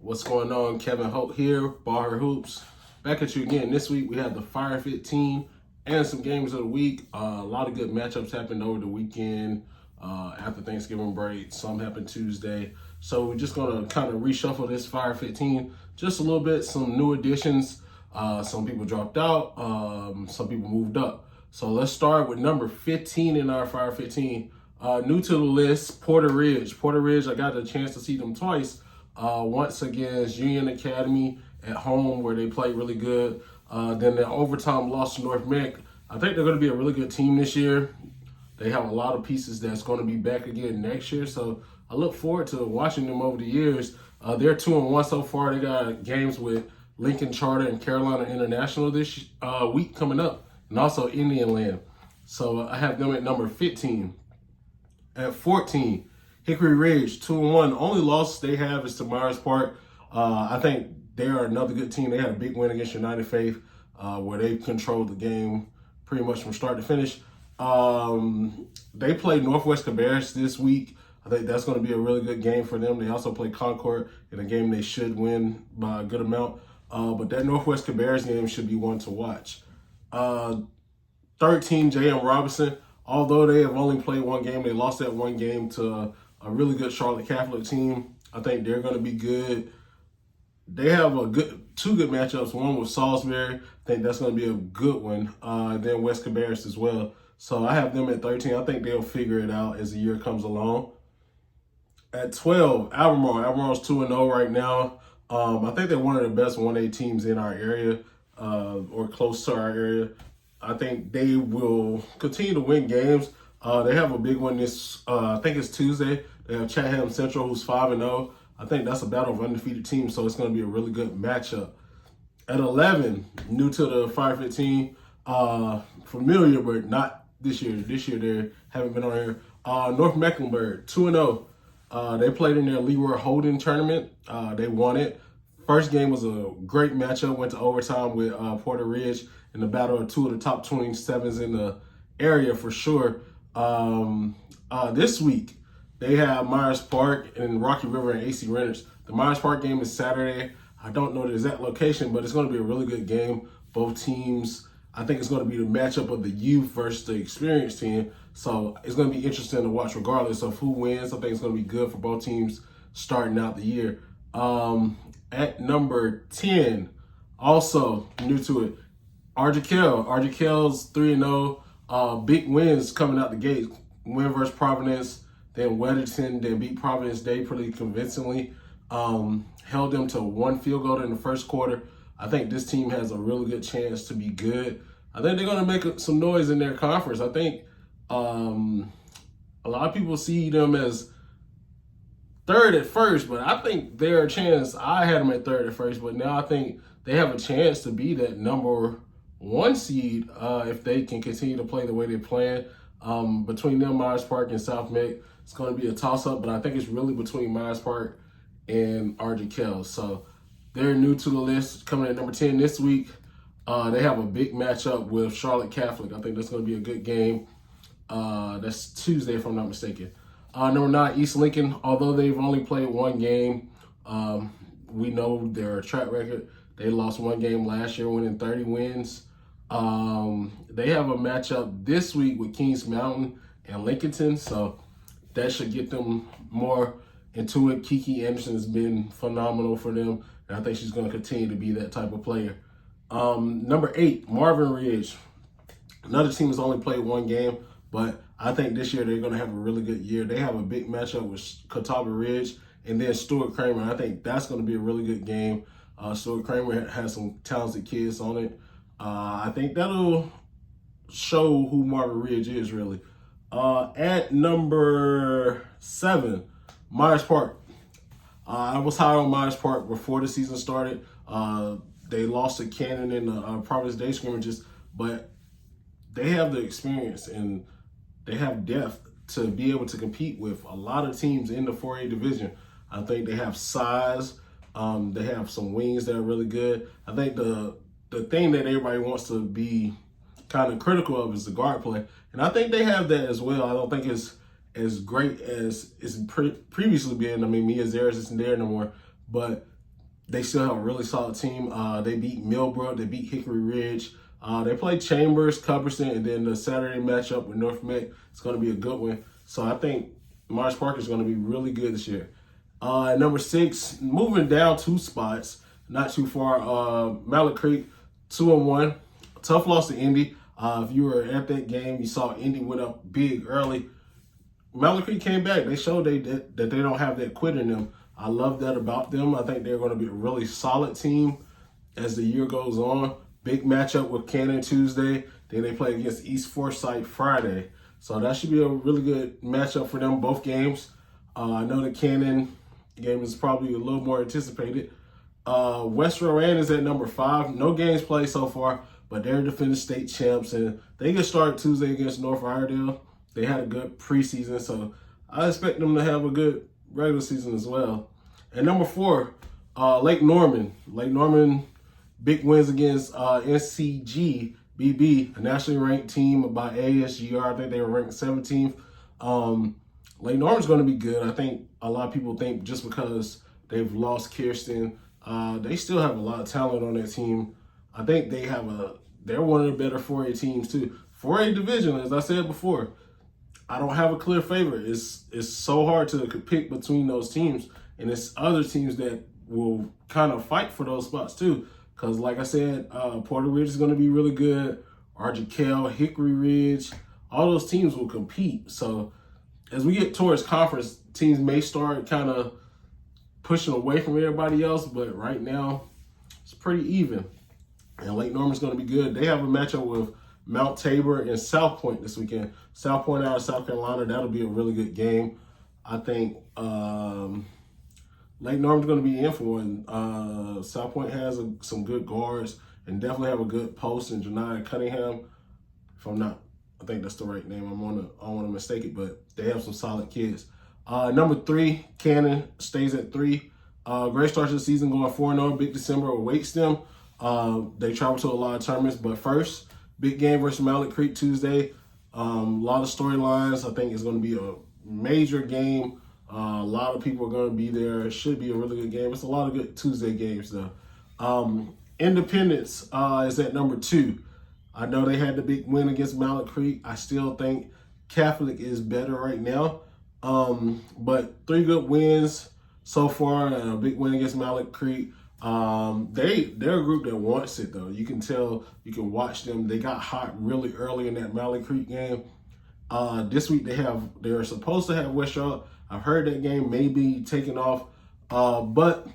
What's going on? Kevin Holt here, Baller Hoops. Back at you again. This week we have the Fire 15 and some games of the week. A lot of good matchups happened over the weekend after Thanksgiving break. Some happened Tuesday. So we're just going to kind of reshuffle this Fire 15 just a little bit. Some new additions. Some people dropped out. Some people moved up. So let's start with number 15 in our Fire 15. New to the list, Porter Ridge. Porter Ridge, I got a chance to see them twice. Once against Union Academy at home where they played really good. Then the overtime loss to North Meck. I think they're going to be a really good team this year. They have a lot of pieces that's going to be back again next year. So I look forward to watching them over the years. They're 2-1 so far. They got games with Lincoln Charter and Carolina International this week coming up, and also Indian Land. So I have them at number 15. At 14, Hickory Ridge, 2-1. Only loss they have is to Myers Park. I think they are another good team. They had a big win against United Faith where they controlled the game pretty much from start to finish. They play Northwest Cabarrus this week. I think that's going to be a really good game for them. They also play Concord in a game they should win by a good amount. But that Northwest Cabarrus game should be one to watch. 13, J.M. Robinson. Although they have only played one game, they lost that one game to a really good Charlotte Catholic team. I think they're going to be good. They have two good matchups. One with Salisbury. I think that's going to be a good one. Then West Cabarrus as well. So I have them at 13. I think they'll figure it out as the year comes along. At 12, Albemarle. Albemarle's 2-0 right now. I think they're one of the best 1A teams in our area or close to our area. I think they will continue to win games. They have a big one this, I think it's Tuesday. They have Chatham Central, who's 5-0. I think that's a battle of undefeated teams, so it's going to be a really good matchup. At 11, new to the Fire 15, familiar, but not this year. This year they haven't been on here. North Mecklenburg, 2-0. They played in their Leroy Holden tournament. They won it. First game was a great matchup. Went to overtime with Porter Ridge in the battle of two of the top 27s in the area for sure. This week, they have Myers Park and Rocky River and AC Renters. The Myers Park game is Saturday. I don't know the exact location, but it's going to be a really good game. Both teams, I think it's going to be the matchup of the youth versus the experienced team. So it's going to be interesting to watch regardless of who wins. I think it's going to be good for both teams starting out the year. At number 10, also new to it, Argykel. Argykel's 3-0. Big wins coming out the gate. Win versus Providence, then Weatherton, then beat Providence Day pretty convincingly. Held them to one field goal in the first quarter. I think this team has a really good chance to be good. I think they're going to make some noise in their conference. I think a lot of people see them as third at first, but I think they're a chance. I had them at third at first, but now I think they have a chance to be that number one seed if they can continue to play the way they're playing. Between them, Myers Park and South Meck, it's going to be a toss-up, but I think it's really between Myers Park and Argykel. So they're new to the list, coming at number 10 this week. They have a big matchup with Charlotte Catholic. I think that's going to be a good game. That's Tuesday, if I'm not mistaken. Number 9, East Lincoln. Although they've only played one game, we know their track record. They lost one game last year, winning 30 wins. They have a matchup this week with Kings Mountain and Lincolnton, so that should get them more into it. Kiki Anderson has been phenomenal for them, and I think she's going to continue to be that type of player. Number 8, Marvin Ridge. Another team has only played one game, but I think this year they're going to have a really good year. They have a big matchup with Catawba Ridge and then Stuart Kramer. I think that's going to be a really good game. Stuart Kramer has some talented kids on it. I think that'll show who Marvin Ridge is, really. At number 7, Myers Park. I was high on Myers Park before the season started. They lost to Cannon in the Providence Day scrimmages, but they have the experience and they have depth to be able to compete with a lot of teams in the 4A division. I think they have size. They have some wings that are really good. I think the thing that everybody wants to be kind of critical of is the guard play. And I think they have that as well. I don't think it's as great as it's previously been. I mean, Mia Zaris isn't there no more. But they still have a really solid team. They beat Millbrook, they beat Hickory Ridge. They play Chambers, Cumberson, and then the Saturday matchup with North Meck is going to be a good one. So I think Myers Park is going to be really good this year. At number 6, moving down 2 spots, not too far, Mallard Creek, 2-1. Tough loss to Indy. If you were at that game, you saw Indy went up big early. Mallard Creek came back. They showed that they don't have that quit in them. I love that about them. I think they're going to be a really solid team as the year goes on. Big matchup with Cannon Tuesday. Then they play against East Forsyth Friday. So that should be a really good matchup for them, both games. I know the Cannon game is probably a little more anticipated. West Rowan is at number 5. No games played so far, but they're defending state champs, and they get started Tuesday against North Iredale. They had a good preseason, so I expect them to have a good regular season as well. And number 4, Lake Norman. Lake Norman, big wins against NCG BB, a nationally ranked team by ASGR. I think they were ranked 17th. Lake Norman's going to be good. I think a lot of people think just because they've lost Kirsten, they still have a lot of talent on their team. I think they're one of the better 4A teams too. 4A division, as I said before, I don't have a clear favorite. It's so hard to pick between those teams, and it's other teams that will kind of fight for those spots too. Because like I said, Porter Ridge is going to be really good. Argyle, Hickory Ridge, all those teams will compete. So as we get towards conference, teams may start kind of pushing away from everybody else, but right now it's pretty even. And Lake Norman's going to be good. They have a matchup with Mount Tabor and South Point this weekend. South Point out of South Carolina, that'll be a really good game. I think Lake Norman's going to be in for it. South Point has some good guards and definitely have a good post in Janiyah Cunningham. If I'm not, I think that's the right name. I don't want to mistake it, but they have some solid kids. Number 3, Cannon stays at 3. Great start to the season, going 4-0. Big December awaits them. They travel to a lot of tournaments, but first, big game versus Mallard Creek Tuesday. A lot of storylines. I think it's going to be a major game. A lot of people are going to be there. It should be a really good game. It's a lot of good Tuesday games, though. Independence is at number 2. I know they had the big win against Mallard Creek. I still think Catholic is better right now. But 3 good wins so far, and a big win against Mallard Creek. They're a group that wants it, though. You can tell, you can watch them. They got hot really early in that Mallard Creek game. This week they're supposed to have West Charlotte. I've heard that game may be taken off, but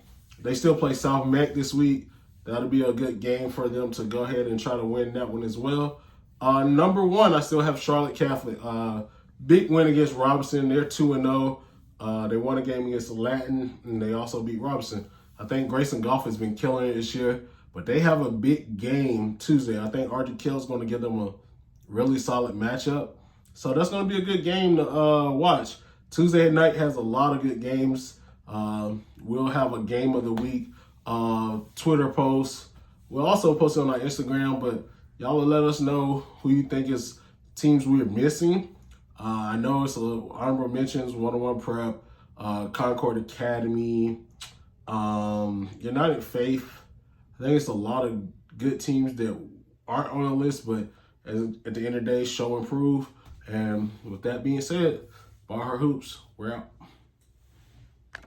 they still play South Meck this week. That'll be a good game for them to go ahead and try to win that one as well. Number 1, I still have Charlotte Catholic. Big win against Robinson. They're 2-0. They won a game against Latin, and they also beat Robinson. I think Grayson Golf has been killing it this year, but they have a big game Tuesday. I think Argyle is going to give them a really solid matchup. So that's going to be a good game to watch. Tuesday night has a lot of good games. We'll have a game of the week Twitter post. We'll also post it on our Instagram, but y'all will let us know who you think is teams we're missing. I know it's a little honorable mentions, 101 Prep, Concord Academy, United Faith. I think it's a lot of good teams that aren't on the list, but at the end of the day, show improve. And with that being said, Bar Hoops, we're out.